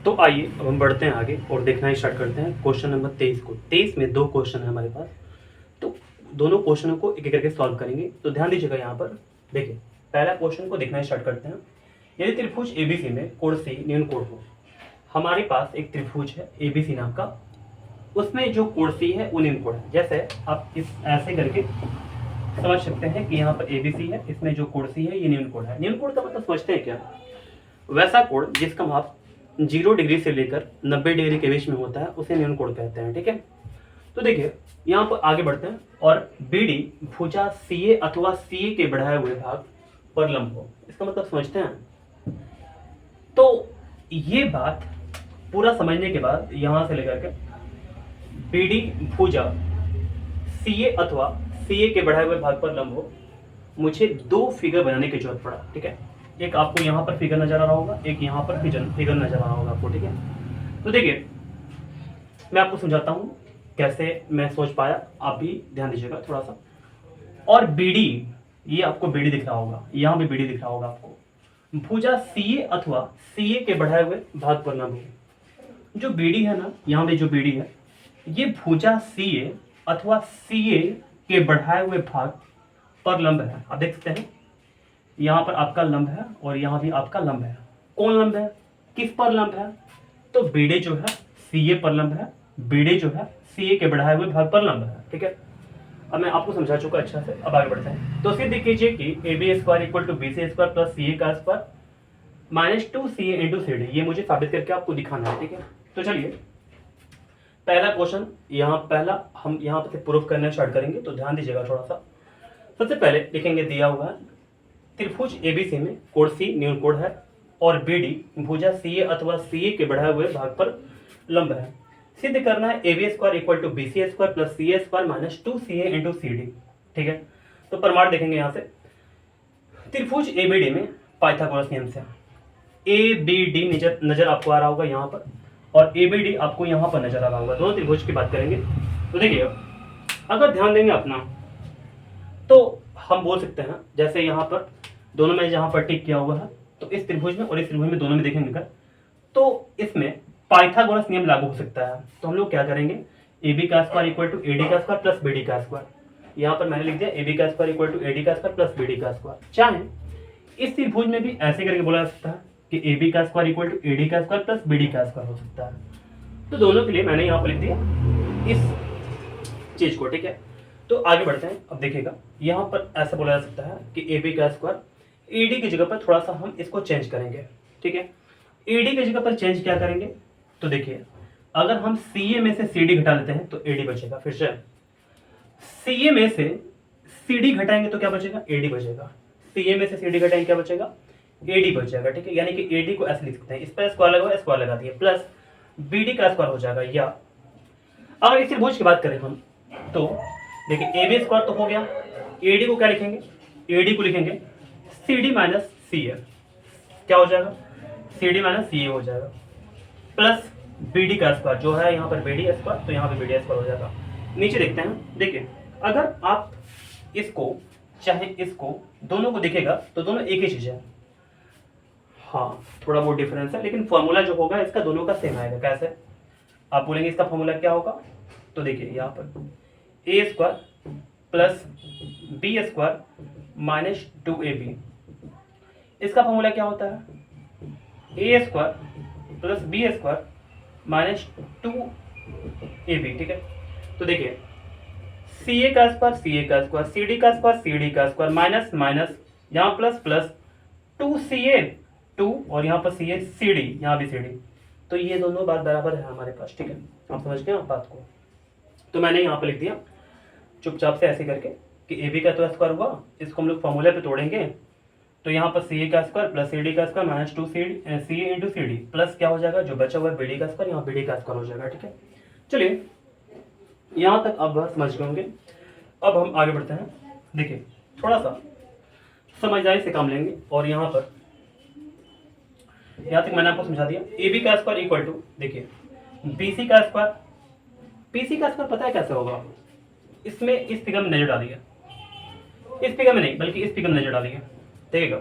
तो आइए अब हम बढ़ते हैं आगे और देखना स्टार्ट करते हैं क्वेश्चन नंबर 23 को। 23 में 2 क्वेश्चन है हमारे पास, तो दोनों क्वेश्चनों को एक एक करके सॉल्व करेंगे। तो ध्यान दीजिएगा यहाँ पर। देखिए, पहला क्वेश्चन को देखना स्टार्ट करते हैं। यदि त्रिभुज एबीसी में कोण सी न्यून कोण हो, हमारे पास एक त्रिभुज है एबीसी नाम का, उसमें जो कोण सी है वो न्यून कोण है। जैसे आप इस ऐसे करके समझ सकते हैं कि यहाँ पर एबीसी है, इसमें जो कोण सी है ये न्यून कोण है। न्यून कोण का मतलब समझते हैं क्या? वैसा कोण जिसका माप 0 डिग्री से लेकर 90 डिग्री के बीच में होता है उसे न्यून कोण कहते हैं। ठीक है, तो देखिए यहाँ पर आगे बढ़ते हैं। और बीडी भुजा सीए अथवा सीए के बढ़ाए हुए भाग पर लंब हो, इसका मतलब समझते हैं। तो ये बात पूरा समझने के बाद यहां से लेकर के बीडी भुजा सीए अथवा सीए के बढ़ाए हुए भाग पर लंब हो, मुझे 2 फिगर बनाने की जरूरत पड़ा। ठीक है, एक आपको यहाँ पर फिगर नजर आ रहा होगा, एक यहाँ पर फिगर नजर आ रहा होगा आपको। ठीक है, तो देखिए मैं आपको समझाता हूँ कैसे मैं सोच पाया, आप भी ध्यान दीजिएगा थोड़ा सा। और बीडी, ये आपको बीडी दिख रहा होगा, यहाँ भी बीडी दिख रहा होगा आपको। भुजा सीए अथवा सीए के बढ़ाए हुए भाग पर लंब हो। जो बीडी है ना, यहाँ पे जो बीडी है, ये भुजा सीए अथवा सीए के बढ़ाए हुए भाग पर लंब है। आप देख सकते हैं यहाँ पर आपका लंब है और यहाँ भी आपका लंब है। कौन लंब है, किस पर लंब है? तो बीडी जो है सीए पर लंब है, बीडी जो है सीए के बढ़ाए हुए भाग पर लंब है। ठीक है, अब मैं आपको समझा चुका अच्छा से, अब आगे बढ़ते हैं। तो सिद्ध कीजिए कि AB square equal to BC square plus CA का square minus 2CA into CD, ये मुझे साबित करके आपको दिखाना है। ठीक है, तो चलिए पहला क्वेश्चन हम यहाँ से प्रूफ करना स्टार्ट करेंगे। तो ध्यान दीजिएगा थोड़ा सा। सबसे पहले लिखेंगे, दिया हुआ है त्रिभुज एबीसी में कोण सी न्यून कोण है और बीडी भुजा सीए अथवा सीए के बढ़ाए हुए भाग पर लंब है। सिद्ध करना है AB square equal to BC square plus CA square minus 2CA into CD। ठीक है, तो प्रमाण देखेंगे यहाँ से। त्रिभुज ABD में पाइथागोरस नियम से ABD नजर आपको आ रहा होगा यहाँ पर, और ABD आपको यहाँ पर नजर आ रहा होगा। दोनों त्रिभुज की बात करेंगे। तो देखिए अगर ध्यान देंगे अपना, तो हम बोल सकते हैं जैसे यहाँ पर दोनों में जहाँ पर टिक किया हुआ है, तो इस त्रिभुज में और इस त्रिभुज में दोनों में देखेंगे कर, तो इसमें पाइथागोरस नियम लागू हो सकता है। तो हम लोग क्या करेंगे, AB का स्क्वायर इक्वल टू AD का स्क्वायर प्लस BD का स्क्वायर। यहाँ पर मैंने लिख दिया AB का स्क्वायर इक्वल टू AD का स्क्वायर प्लस BD का स्क्वायर। चाहे इस त्रिभुज में भी ऐसे करके बोला जा सकता है कि AB का स्क्वायर इक्वल टू AD का स्क्वायर प्लस BD का स्क्वायर हो सकता है। तो दोनों के लिए मैंने यहाँ पर लिख दिया इस चीज को। ठीक है, तो आगे बढ़ते हैं। अब देखिएगा यहाँ पर ऐसा बोला जा सकता है कि AB का स्क्वायर AD की जगह पर थोड़ा सा हम इसको चेंज करेंगे। ठीक है, AD की जगह पर चेंज क्या करेंगे, तो देखिए अगर हम CA में से CD घटा लेते हैं तो AD बचेगा। फिर से CA में से CD घटाएंगे तो क्या बचेगा, AD बचेगा। CA में से CD घटाएंगे क्या बचेगा, AD बचेगा। ठीक है, यानी कि AD को ऐसे लिख सकते हैं, इस पर स्क्वायर लगा, स्क्वायर लगा दिए, प्लस BD का स्क्वायर हो जाएगा। या अगर इस त्रिभुज की बात करें हम, तो देखिए AB स्क्वायर तो हो गया, AD को क्या लिखेंगे, AD को लिखेंगे CD माइनस CA, क्या हो जाएगा, CD माइनस CA हो जाएगा, प्लस BD का स्क्वायर जो है यहाँ पर BD स्क्वायर, तो यहाँ पे BD स्क्वायर हो जाएगा। नीचे देखते हैं। देखिए अगर आप इसको चाहे इसको दोनों को देखेगा तो दोनों एक ही चीज है। हाँ, थोड़ा बहुत डिफरेंस है, लेकिन फॉर्मूला जो होगा इसका दोनों का सेम आएगा। कैसे, आप बोलेंगे इसका फॉर्मूला क्या होगा, तो देखिए यहाँ पर A square plus B square minus 2AB, इसका फॉर्मूला क्या होता है, A square plus B square minus 2AB। ठीक है, तो देखिए CA का स्क्वायर CA का स्क्वायर, CD का स्क्वायर CD का स्क्वायर, माइनस माइनस यहाँ प्लस प्लस 2CA 2 और यहाँ पर CA CD, यहाँ भी CD, तो ये दोनों बात बराबर है हमारे पास। ठीक है, आप समझ गए आप बात को। तो मैंने यहाँ पर लिख दिया चुपचाप से ऐसे करके कि AB का तो स्क्वायर हुआ, इसको हम लोग फॉर्मूले पे तोड़ेंगे, तो यहाँ पर CA का स्क्वायर प्लस CD का square minus 2CA into CD, plus क्या हो जाएगा, जो बचा हुआ है BD का स्क्वायर, यहाँ BD का स्क्वायर हो जाएगा। ठीक है, चलिए यहाँ तक आप बात समझ गए होंगे। अब हम आगे बढ़ते हैं। देखिए थोड़ा सा समझदारी से काम लेंगे, और यहाँ पर यहाँ तक मैंने आपको समझा दिया। AB का स्क्वायर इक्वल टू, देखिए BC का स्क्वायर, BC का स्क्वायर पता है कैसे होगा, इसमें इस फिगर में नजर डालिए, इस फिगर में नहीं बल्कि इस फिगर में नजर डालिए। देखिएगा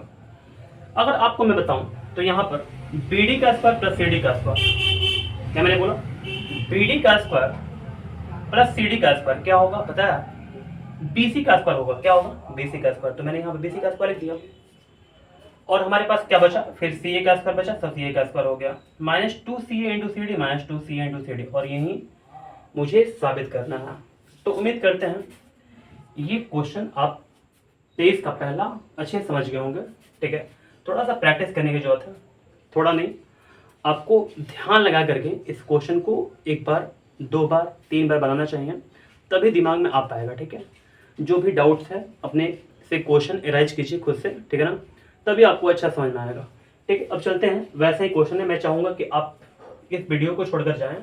अगर आपको मैं बताऊं तो यहाँ पर बी डी का स्क्वायर प्लस सी डी का स्क्वायर, क्या मैंने बोला, बी डी का स्क्वायर प्लस सी डी का स्क्वायर क्या होगा पता है, बी सी का स्क्वायर होगा, क्या होगा बी सी का स्क्वायर। तो मैंने यहाँ पर बी सी का स्क्वायर लिख दिया और हमारे पास क्या बचा, फिर सी ए का स्क्वायर बचा, तो सी ए का स्क्वायर हो गया minus two C A into C D, minus two C A into C D, और यही मुझे साबित करना है। तो उम्मीद करते हैं ये क्वेश्चन आप 23 का पहला अच्छे से समझ गए होंगे। ठीक है, थोड़ा सा प्रैक्टिस करने की जरूरत है, थोड़ा नहीं, आपको ध्यान लगा करके इस क्वेश्चन को एक बार, दो बार, तीन बार बनाना चाहिए, तभी दिमाग में आ पाएगा। ठीक है, जो भी डाउट्स है अपने से क्वेश्चन एराइज कीजिए खुद से, ठीक है ना, तभी आपको अच्छा समझ में आएगा। ठीक है, अब चलते हैं, वैसे ही क्वेश्चन है, मैं चाहूँगा कि आप इस वीडियो को छोड़कर जाएं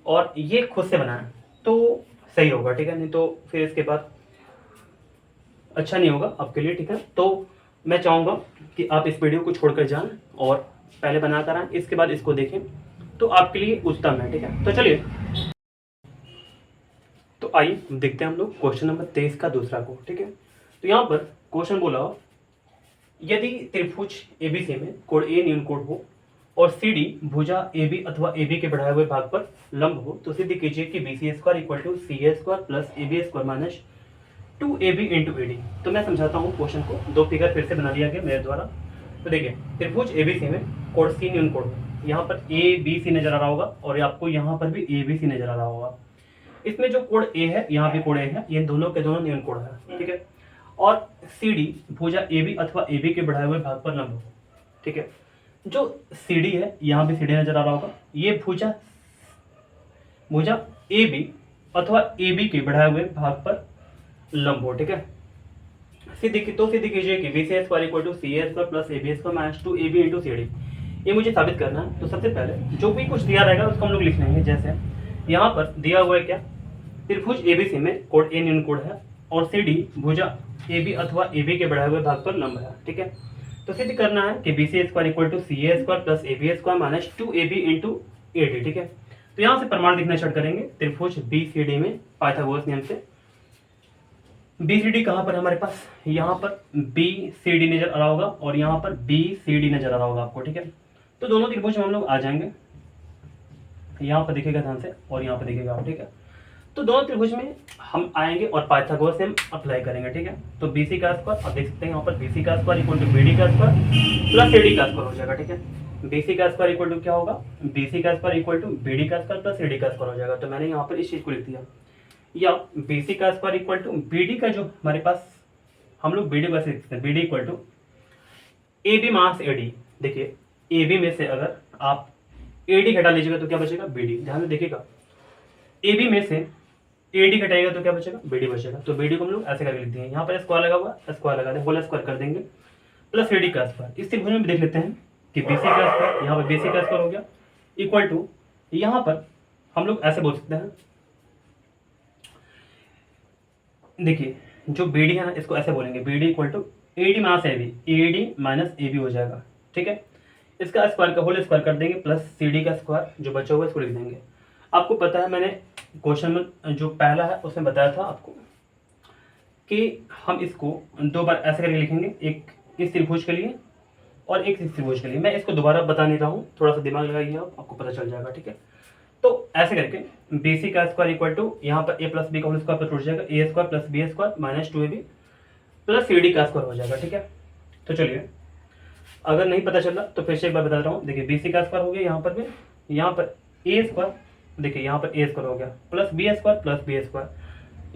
और ये खुद से बनाएं तो सही होगा। ठीक है, नहीं तो फिर इसके बाद अच्छा नहीं होगा आपके लिए। ठीक है, तो मैं चाहूँगा कि आप इस वीडियो को छोड़कर जाएं और पहले बना कर आएँ, इसके बाद इसको देखें तो आपके लिए उत्तम है। ठीक है, तो चलिए, तो आइए देखते हैं हम लोग क्वेश्चन नंबर 23 का दूसरा को। ठीक है, तो यहाँ पर क्वेश्चन बोला, यदि त्रिभुज एबीसी में कोण ए न्यून कोण हो और सी डी भुजा ए बी अथवा ए बी के बढ़ाए हुए भाग पर लंब हो, तो सिद्ध कीजिए कि B C square equal to C A square plus A B square minus two A B into A D. तो मैं समझाता हूँ क्वेश्चन को, दो फिगर फिर से बना दिया गया मेरे द्वारा। तो देखिए, त्रिभुज एबीसी में कोण सी न्यून कोण, यहाँ पर ए बी सी नजर आ रहा होगा और आपको यहाँ पर भी ए बी सी नजर आ रहा होगा। इसमें जो कोण ए है, यहाँ भी कोण ए है, ये दोनों के दोनों न्यून कोण है। ठीक है, और सी डी भुजा ए बी अथवा ए बी के बढ़ाए हुए भाग पर लंब हो। ठीक है, जो सी डी है, यहाँ भी सी डी नजर आ रहा होगा, ये भुजा ए बी अथवा ए बी के बढ़ाए हुए भाग पर लंब हो। ठीक है, सिद्ध कीजिए कि B C square equal to C A square plus A B square minus two A B into C D. ये मुझे साबित करना है। तो सबसे पहले जो भी कुछ दिया रहेगा उसको हम लोग लिख लेंगे। जैसे यहाँ पर दिया हुआ है क्या, त्रिभुज एबीसी में कोण ए न्यून कोण है और सी डी भुजा ए बी अथवा ए बी के बढ़ाए हुए भाग पर लंब है। ठीक है, तो सिद्ध करना है कि B C square equal to C A square plus A B square minus two A B into A D. ठीक है, तो यहाँ से प्रमाण दिखना स्टार्ट करेंगे त्रिभुज बी सी डी में पाइथागोरस नियम से। बी सी डी कहाँ पर है हमारे पास, यहाँ पर बी सी डी नजर आ रहा होगा और यहाँ पर बी सी डी नजर आ रहा होगा आपको। ठीक है, तो दोनों त्रिभुज में हम लोग आ जाएंगे, यहाँ पर दिखेगा ध्यान से और यहाँ पर दिखेगा आप। ठीक है, तो दोनों त्रिभुज में हम आएंगे और पाइथागोरस से हम अप्लाई करेंगे। ठीक है, तो बी सी का स्क्वायर आप देख सकते हैं यहाँ पर बी सी का square equal to B D का स्क्वायर प्लस ए डी का स्क्वायर हो जाएगा। ठीक है, बी सी का स्क्वायर इक्वल टू क्या होगा, बी सी का square equal to B D का स्क्वायर प्लस ए डी का स्क्वायर हो जाएगा। तो मैंने यहाँ पर इस चीज को लिख दिया, या बी सी का square equal to B D का, जो हमारे पास हम लोग बी डी वैसे लिखते हैं, B D equal to A B minus A D. देखिए, ए बी में से अगर आप ए डी घटा लीजिएगा तो क्या बचेगा, बी डी। ध्यान में देखिएगा, ए बी में से ए डी घटाएगा तो क्या बचेगा, बी डी बचेगा। तो बी डी को हम लोग ऐसे करके लिखते हैं, यहाँ पर स्क्वायर लगा हुआ, स्क्वायर लगा दें, होल स्क्वायर कर देंगे प्लस ए डी का स्क्वायर। इस त्रिभुज में देख लेते हैं कि बी सी का स्क्वायर, यहाँ पर बी सी का स्क्वायर हो गया इक्वल टू, यहाँ पर हम लोग ऐसे बोल सकते हैं, देखिए जो बी डी है ना, इसको ऐसे बोलेंगे B D equal to A D minus A B, A D minus A B हो जाएगा। ठीक है, इसका स्क्वायर का होल स्क्वायर कर देंगे प्लस सी डी का स्क्वायर, जो बचा हुआ है इसको लिख देंगे। आपको पता है, मैंने क्वेश्चन में जो पहला है उसमें बताया था आपको कि हम इसको दो बार ऐसे करके लिखेंगे, एक इस त्रिभुज के लिए और एक इस त्रिभुज के लिए। मैं इसको दोबारा बता नहीं रहा हूँ, थोड़ा सा दिमाग लगाइए आप, आपको पता चल जाएगा। ठीक है, तो ऐसे करके बी सी का स्क्वायर इक्वल टू, यहाँ पर ए प्लस बी का होल स्क्वायर पर टूट जाएगा, A square plus B square minus two A B plus C D का स्क्वायर हो जाएगा। ठीक है, तो चलिए, अगर नहीं पता चला तो फिर से एक बार बता रहा हूँ। देखिए, बी सी का स्क्वायर हो गया, यहाँ पर भी, यहाँ पर ए स्क्वायर, देखिए यहाँ पर ए स्क्वायर हो गया प्लस बी स्क्वायर,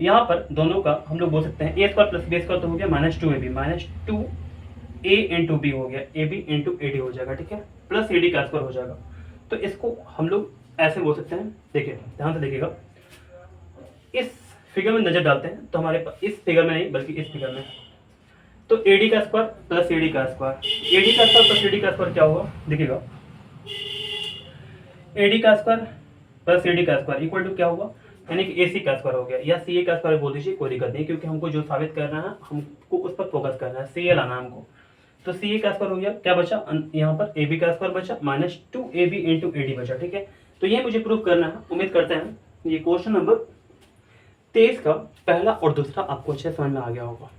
यहाँ पर दोनों का हम लोग बोल सकते हैं A square plus B square तो हो गया minus two A B, minus two A into B हो गया, A B into A D हो जाएगा। ठीक है, प्लस ए डी का स्क्वायर हो जाएगा। तो इसको हम लोग ऐसे बोल सकते हैं। देखिए ध्यान से देखिएगा, इस फिगर में नजर डालते हैं तो हमारे पास, इस फिगर में नहीं बल्कि इस फिगर में, तो ए डी का स्क्वायर प्लस ए डी का स्क्वायर, ए डी का स्क्वायर प्लस ए डी का स्क्वायर क्या होगा, देखिएगा ए डी का स्क्वायर प्लस ए डी का स्क्वायर इक्वल टू क्या होगा, यानी कि ए सी का स्क्वायर हो गया, या सी ए का स्क्वायर बोल दीजिए, कोई दिक्कत नहीं, क्योंकि हमको जो साबित करना है हमको उस पर फोकस करना है, सी ए लाना है हमको। तो सी ए का स्क्वायर हो गया, क्या बचा यहाँ पर, ए बी का स्क्वायर बचा minus two A B into A D बचा। ठीक है, तो ये मुझे प्रूव करना है। उम्मीद करते हैं ये क्वेश्चन नंबर 23 का पहला और दूसरा आपको अच्छे समझ में आ गया होगा।